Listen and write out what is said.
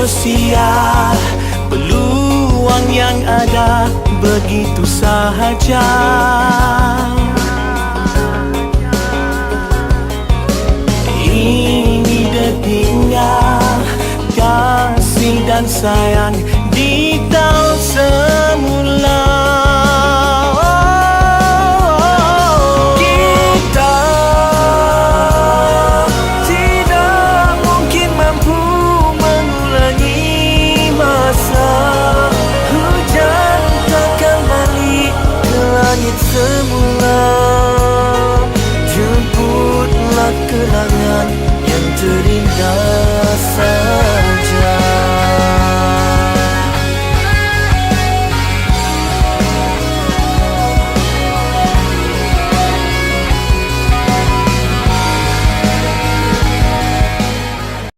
sia-sia peluang yang ada begitu sahaja. Ini detiknya kasih dan sayang di